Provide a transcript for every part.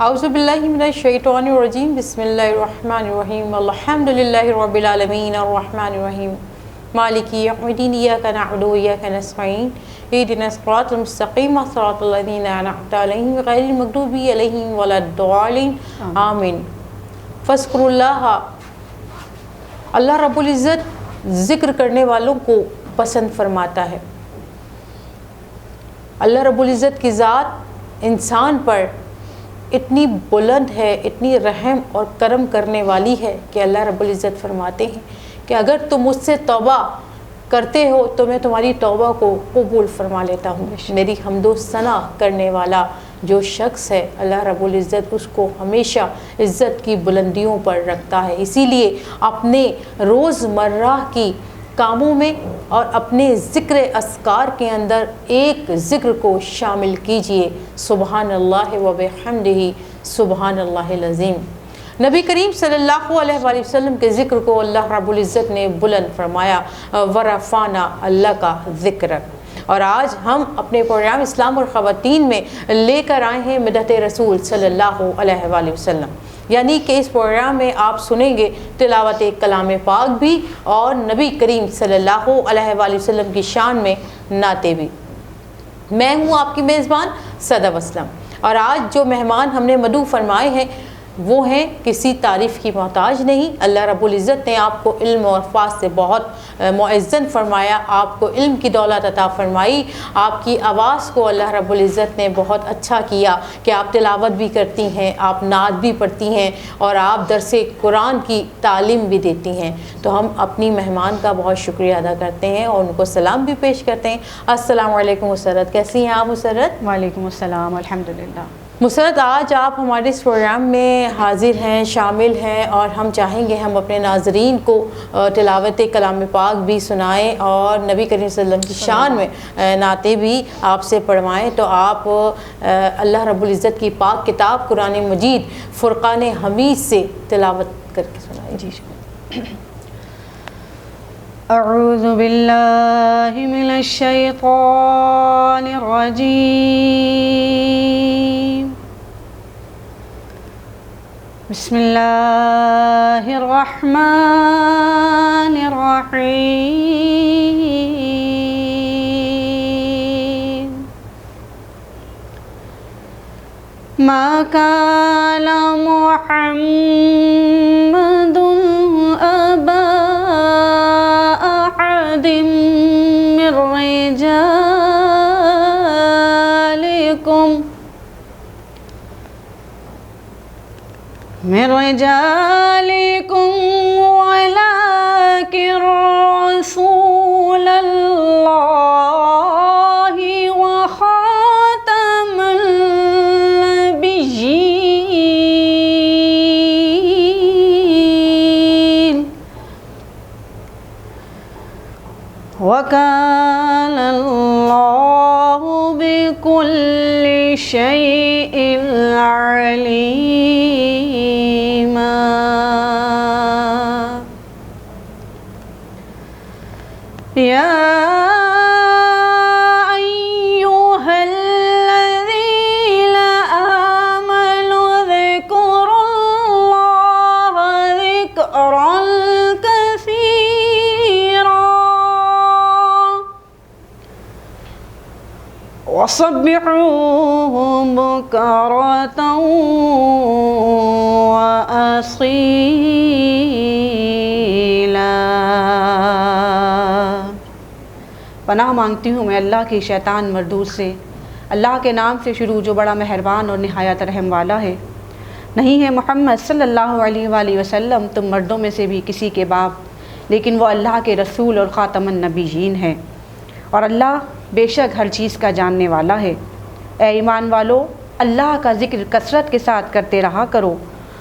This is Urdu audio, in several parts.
اعوذ باللہ من الشیطان الرجیم بسم اللہ الرحمن الرحیم الحمد للہ رب العالمین الرحمن الرحیم مالک یوم الدین ایاک نعبد و ایاک نستعین اہدنا الصراط المستقیم صراط الذین انعمت علیہم غیر المغضوب علیہم ولا الضالین آمین۔ فاذکروا اللہ، اللہ رب العزت ذکر کرنے والوں کو پسند فرماتا ہے۔ اللہ رب العزت کی ذات انسان پر اتنی بلند ہے، اتنی رحم اور کرم کرنے والی ہے کہ اللہ رب العزت فرماتے ہیں کہ اگر تم مجھ سے توبہ کرتے ہو تو میں تمہاری توبہ کو قبول فرما لیتا ہوں۔ میری حمد و ثنا کرنے والا جو شخص ہے اللہ رب العزت اس کو ہمیشہ عزت کی بلندیوں پر رکھتا ہے۔ اسی لیے اپنے روزمرہ کی کاموں میں اور اپنے ذکر اذکار کے اندر ایک ذکر کو شامل کیجئے، سبحان اللہ و بحمدہ سبحان اللہ العظیم۔ نبی کریم صلی اللہ علیہ وآلہ وسلم کے ذکر کو اللہ رب العزت نے بلند فرمایا، ورفعنا اللہ کا ذکر۔ اور آج ہم اپنے پروگرام اسلام اور خواتین میں لے کر آئے ہیں مدحت رسول صلی اللہ علیہ وآلہ وسلم، یعنی کہ اس پروگرام میں آپ سنیں گے تلاوت کلام پاک بھی اور نبی کریم صلی اللہ علیہ وآلہ وسلم کی شان میں نعتیں بھی۔ میں ہوں آپ کی میزبان صدف اسلم، اور آج جو مہمان ہم نے مدعو فرمائے ہیں وہ ہیں کسی تعریف کی محتاج نہیں۔ اللہ رب العزت نے آپ کو علم اور الفاظ سے بہت معزز فرمایا، آپ کو علم کی دولت عطا فرمائی، آپ کی آواز کو اللہ رب العزت نے بہت اچھا کیا کہ آپ تلاوت بھی کرتی ہیں، آپ نعت بھی پڑھتی ہیں اور آپ درس قرآن کی تعلیم بھی دیتی ہیں۔ تو ہم اپنی مہمان کا بہت شکریہ ادا کرتے ہیں اور ان کو سلام بھی پیش کرتے ہیں۔ السلام علیکم مسرت، کیسی ہیں آپ مسرت؟ وعلیکم السلام، الحمدللہ۔ مسرت، آج آپ ہمارے اس پروگرام میں حاضر ہیں، شامل ہیں، اور ہم چاہیں گے ہم اپنے ناظرین کو تلاوت کلام پاک بھی سنائیں اور نبی کریم صلی اللہ علیہ وسلم کی شان میں نعتیں بھی آپ سے پڑھوائیں۔ تو آپ اللہ رب العزت کی پاک کتاب قرآن مجید فرقان حمید سے تلاوت کر کے سنائیں۔ جی اعوذ باللہ من الشیطان الرجیم، بسم اللہ الرحمن الرحیم۔ ما کان محمد ابا احد من رجالكم ولكن رسول الله وخاتم النبيين وكان الله بكل شيء عليما۔ يا أيها الذين آمنوا اذكروا الله ذكرا كثيرا وسبحوه بكرة وأصيلا۔ پناہ مانگتی ہوں میں اللہ کی شیطان مردود سے، اللہ کے نام سے شروع جو بڑا مہربان اور نہایت رحم والا ہے۔ نہیں ہے محمد صلی اللہ علیہ وآلہ وسلم تم مردوں میں سے بھی کسی کے باپ، لیکن وہ اللہ کے رسول اور خاتم النبیین ہیں، اور اللہ بے شک ہر چیز کا جاننے والا ہے۔ اے ایمان والو، اللہ کا ذکر کثرت کے ساتھ کرتے رہا کرو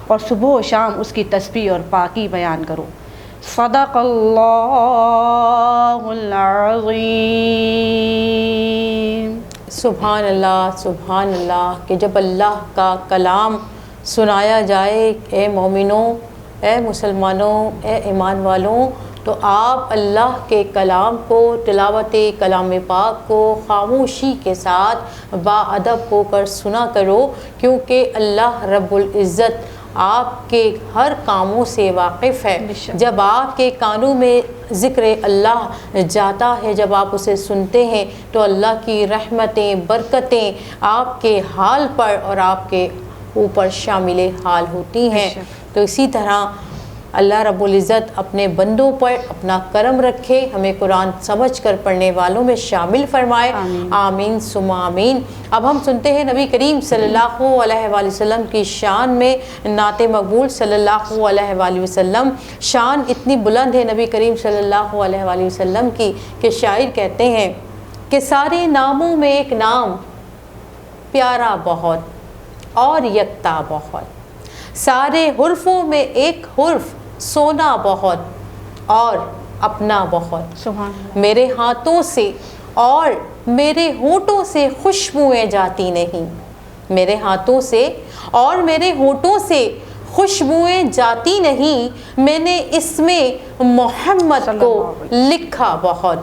اور صبح و شام اس کی تسبیح اور پاکی بیان کرو۔ صدق اللہ العظیم۔ سبحان اللہ، سبحان اللہ، کہ جب اللہ کا کلام سنایا جائے، اے مومنوں، اے مسلمانوں، اے ایمان والوں، تو آپ اللہ کے کلام کو، تلاوت کلام پاک کو خاموشی کے ساتھ با ادب ہو کر سنا کرو، کیونکہ اللہ رب العزت آپ کے ہر کاموں سے واقف ہے۔ جب آپ کے کانوں میں ذکر اللہ جاتا ہے، جب آپ اسے سنتے ہیں تو اللہ کی رحمتیں، برکتیں آپ کے حال پر اور آپ کے اوپر شامل حال ہوتی ہیں۔ تو اسی طرح اللہ رب العزت اپنے بندوں پر اپنا کرم رکھے، ہمیں قرآن سمجھ کر پڑھنے والوں میں شامل فرمائے، آمین ثم آمین۔ اب ہم سنتے ہیں نبی کریم صلی اللہ علیہ وآلہ وسلم کی شان میں نعت مقبول صلی اللہ علیہ وآلہ وسلم۔ شان اتنی بلند ہے نبی کریم صلی اللہ علیہ وآلہ وسلم کی کہ شاعر کہتے ہیں کہ سارے ناموں میں ایک نام پیارا بہت اور یکتا بہت، سارے حرفوں میں ایک حرف سونا بہت اور اپنا بہت، سبحان اللہ۔ میرے ہاتھوں سے اور میرے ہونٹوں سے خوشبوئیں جاتی نہیں، میرے ہاتھوں سے اور میرے ہونٹوں سے خوشبوئیں جاتی نہیں، میں نے اس میں محمد کو لکھا بہت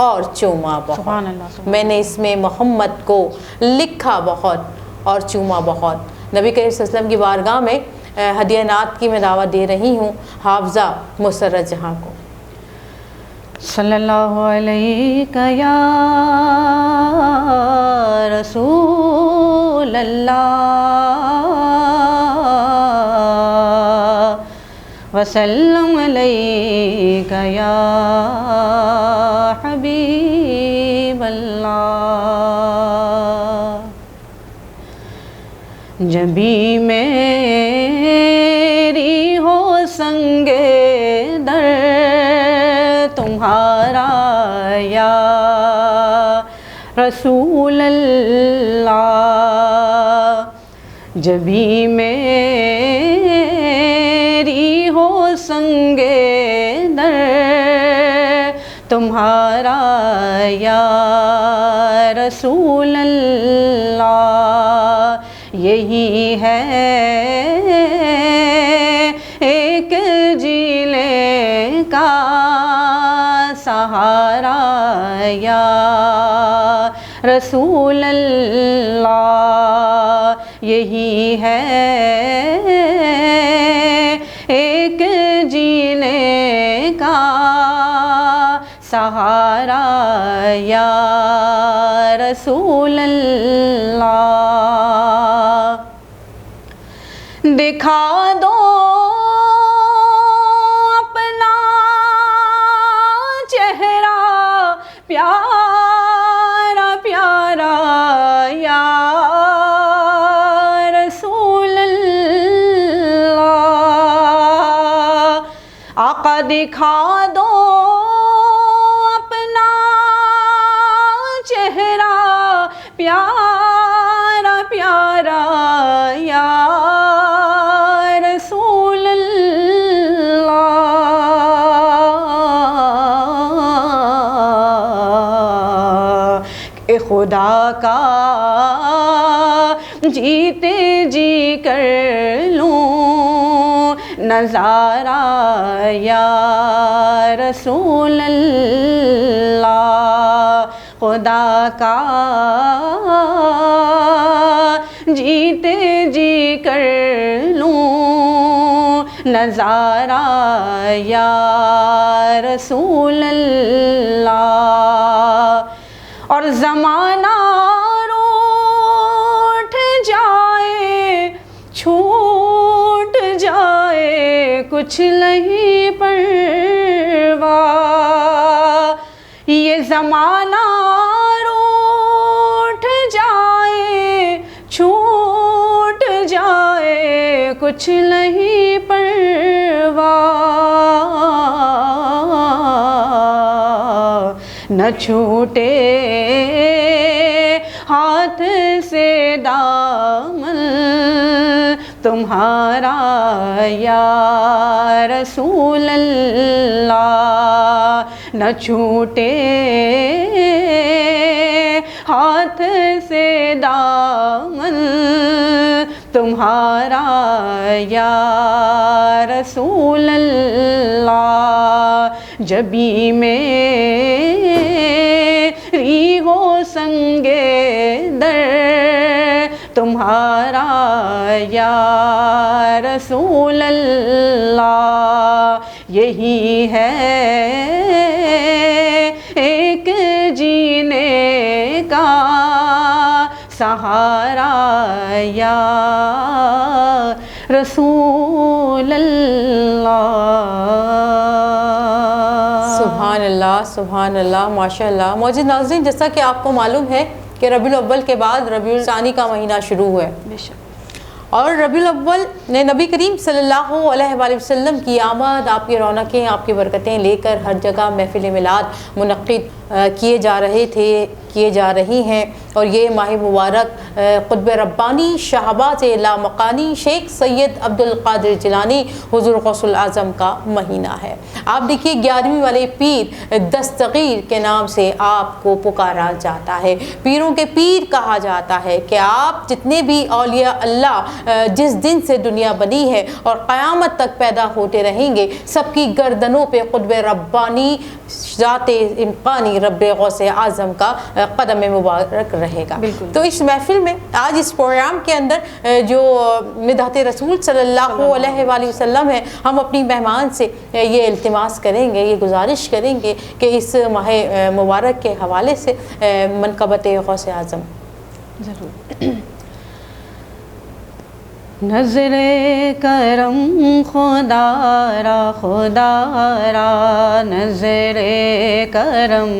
اور چوما سبحان بہت، اللہ۔ میں نے اس میں محمد کو لکھا بہت اور چوما بہت۔ نبی کریم صلی اللہ علیہ وسلم کی بارگاہ میں ہدیہ نعت کی میں دعوت دے رہی ہوں حافظہ مسرت جہاں کو۔ صلی اللہ علیہ یا رسول اللہ وسلم علیہ یا حبیب اللہ۔ جبھی میری ہو سنگے در تمہارا یا رسول اللہ، جبھی میری ہو سنگے در تمہارا یا رسول اللہ، یہی ہے ایک جیلے کا سہارا یا رسول اللہ، یہی ہے ایک جینے کا سہارا یا رسول اللہ۔ دکھا دو اپنا چہرہ پیارا پیارا یا رسول اللہ، آقا دکھا دو اپنا چہرہ پیارا پیارا یا رسول اللہ، کہ خدا کا جیتے جی کر لوں نظارہ یا رسول اللہ، خدا کا جیتے جی کر لوں نظارہ یا رسول اللہ، اور زمانہ روٹھ جائے چھوٹ جائے کچھ نہیں پرواہ، یہ زمانہ روٹھ جائے چھوٹ جائے کچھ نہیں پرواہ، نہ چھوٹے ہاتھ سے دامن تمہارا یا رسول اللہ، نہ چھوٹے ہاتھ سے دامن تمہارا یا رسول اللہ، جبھی میری ہو سنگے در تمہارا یا رسول اللہ، یہی ہے ایک جینے کا سہارا یا رسول اللہ۔ سبحان اللہ، سبحان اللہ، ماشاء اللہ۔ معزز ناظرین، جیسا کہ آپ کو معلوم ہے کہ ربیع الاول کے بعد ربیع الثانی کا مہینہ شروع ہوا ہے، اور ربیع الاول نے نبی کریم صلی اللہ علیہ وآلہ وسلم کی آمد، آپ کی رونقیں، آپ کی برکتیں لے کر ہر جگہ محفل میلاد منعقد کیے جا رہی ہیں، اور یہ ماہ مبارک قطب ربانی شہباز لامکانی شیخ سید عبد القادر جیلانی حضور غوث الاعظم کا مہینہ ہے۔ آپ دیکھیے 11ویں والے پیر دستگیر کے نام سے آپ کو پکارا جاتا ہے، پیروں کے پیر کہا جاتا ہے کہ آپ جتنے بھی اولیاء اللہ جس دن سے دنیا بنی ہے اور قیامت تک پیدا ہوتے رہیں گے، سب کی گردنوں پہ قطب ربانی ذات امکانی رب غوث اعظم کا قدم مبارک رہے گا۔ تو اس محفل میں آج اس پروگرام کے اندر جو مدحت رسول صلی اللہ علیہ وآلہ وسلم ہے، ہم اپنی مہمان سے یہ التماس کریں گے، یہ گزارش کریں گے کہ اس ماہ مبارک کے حوالے سے منقبت غوث اعظم ضرور۔ نظر کرم خدا را نظر کرم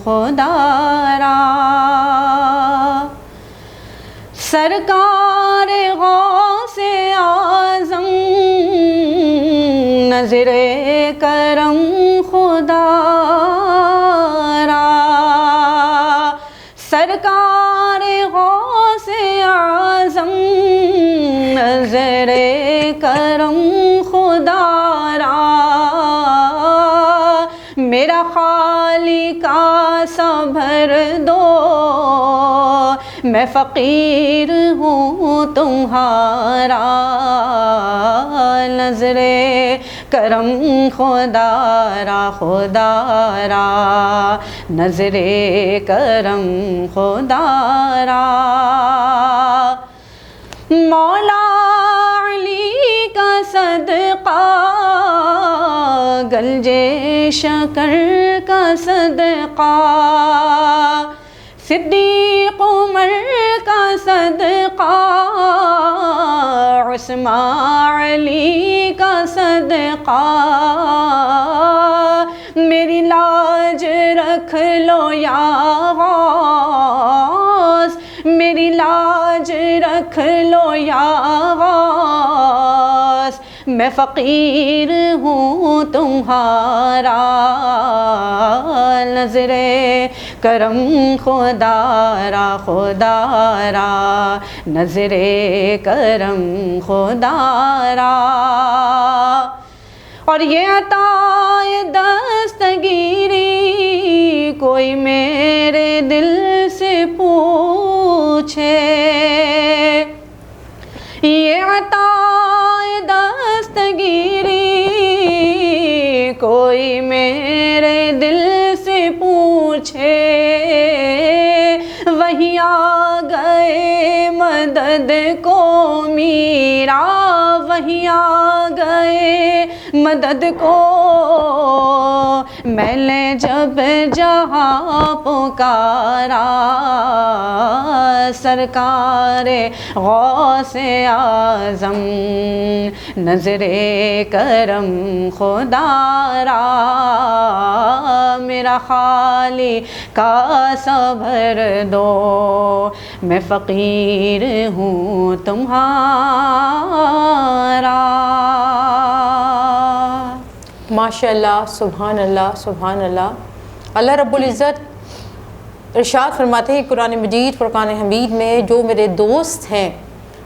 خدا را، سرکار غوث اعظم نظر کرم خدا را، سرکار غوث اعظم نظر کرم خدا را، میرا خالق سا بھر دو، میں فقیر ہوں تمہارا، نظر کرم خدا را نظر کرم خدا را، مولا علی کا صدقہ گنجے شکر کا صدقہ، صدیق عمر کا صدقہ، عثمان علی کا صدقہ، میری لاج رکھ لو یا غوث، میری لاج رکھ لو یا غوث، میں فقیر ہوں تمہارا، نظر کرم خدا را نظر کرم خدا را، اور یہ عطا دستگیری کوئی میرے دل سے پوچھے، یہ عطا دستگیری کوئی میرے دل سے پوچھے، وہی آ گئے مدد کو میرا، وہی آ گئے مدد کو، میں نے جب جہاں پکارا، سرکار غوث اعظم نظر کرم خدا را، میرا خالق کا صبر دو، میں فقیر ہوں تمہارا۔ ماشاء اللہ، سبحان اللہ، سبحان اللہ۔ اللہ رب العزت ارشاد فرماتے ہیں قرآن مجید فرقان حمید میں، جو میرے دوست ہیں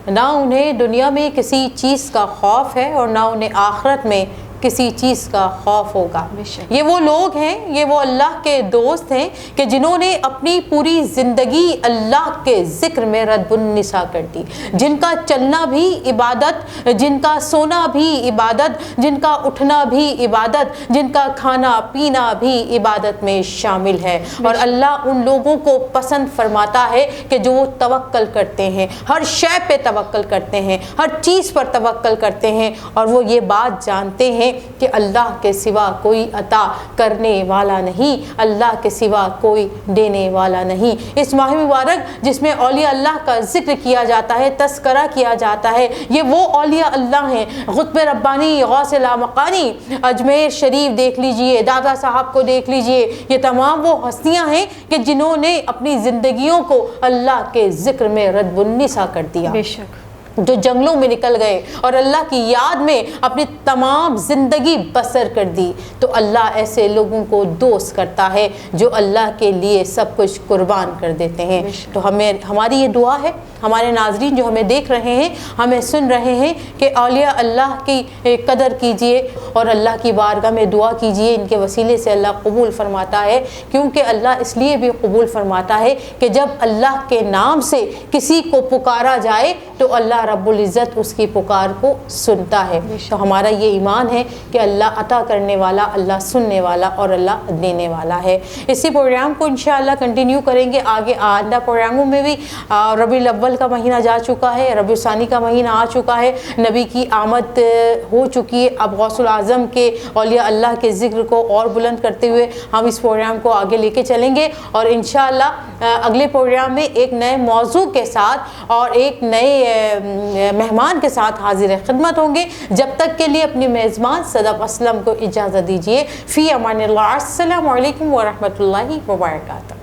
نہ انہیں دنیا میں کسی چیز کا خوف ہے اور نہ انہیں آخرت میں کسی چیز کا خوف ہوگا۔ بے شک۔ یہ وہ لوگ ہیں، یہ وہ اللہ کے دوست ہیں کہ جنہوں نے اپنی پوری زندگی اللہ کے ذکر میں رد النساء کر دی، جن کا چلنا بھی عبادت، جن کا سونا بھی عبادت، جن کا اٹھنا بھی عبادت، جن کا کھانا پینا بھی عبادت میں شامل ہے۔ اور اللہ ان لوگوں کو پسند فرماتا ہے کہ جو وہ توکل کرتے ہیں، ہر شے پہ توکل کرتے ہیں، ہر چیز پر توکل کرتے ہیں، اور وہ یہ بات جانتے ہیں کہ اللہ کے سوا کوئی عطا کرنے والا نہیں، اللہ کے سوا کوئی دینے والا نہیں۔ اس ماہ مبارک جس میں اولیاء اللہ کا ذکر کیا جاتا ہے، تذکرہ کیا جاتا ہے، یہ وہ اولیاء اللہ ہیں، قطب ربانی، غوث لامکانی، اجمیر شریف دیکھ لیجئے، دادا صاحب کو دیکھ لیجئے، یہ تمام وہ ہستیاں ہیں کہ جنہوں نے اپنی زندگیوں کو اللہ کے ذکر میں رد النساء کر دیا، بے شک، جو جنگلوں میں نکل گئے اور اللہ کی یاد میں اپنی تمام زندگی بسر کر دی۔ تو اللہ ایسے لوگوں کو دوست کرتا ہے جو اللہ کے لیے سب کچھ قربان کر دیتے ہیں۔ تو ہماری یہ دعا ہے، ہمارے ناظرین جو ہمیں دیکھ رہے ہیں، ہمیں سن رہے ہیں، کہ اولیاء اللہ کی قدر کیجئے اور اللہ کی بارگاہ میں دعا کیجئے، ان کے وسیلے سے اللہ قبول فرماتا ہے، کیونکہ اللہ اس لیے بھی قبول فرماتا ہے کہ جب اللہ کے نام سے کسی کو پکارا جائے تو اللہ رب العزت اس کی پکار کو سنتا ہے۔ تو ہمارا یہ ایمان ہے کہ اللہ عطا کرنے والا، اللہ سننے والا اور اللہ دینے والا ہے۔ اسی پروگرام کو انشاءاللہ کنٹینیو کریں گے آگے آئندہ پروگراموں میں بھی۔ ربیع الاول کا مہینہ جا چکا ہے، ربیع الثانی کا مہینہ آ چکا ہے، نبی کی آمد ہو چکی ہے۔ اب غوث العظم کے اولیاء اللہ کے ذکر کو اور بلند کرتے ہوئے ہم اس پروگرام کو آگے لے کے چلیں گے، اور انشاءاللہ اگلے پروگرام میں ایک نئے موضوع کے ساتھ اور ایک نئے مہمان کے ساتھ حاضر خدمت ہوں گے۔ جب تک کے لیے اپنی میزبان صدف اسلم کو اجازت دیجیے۔ فی امان اللہ، السلام علیکم ورحمۃ اللہ وبرکاتہ۔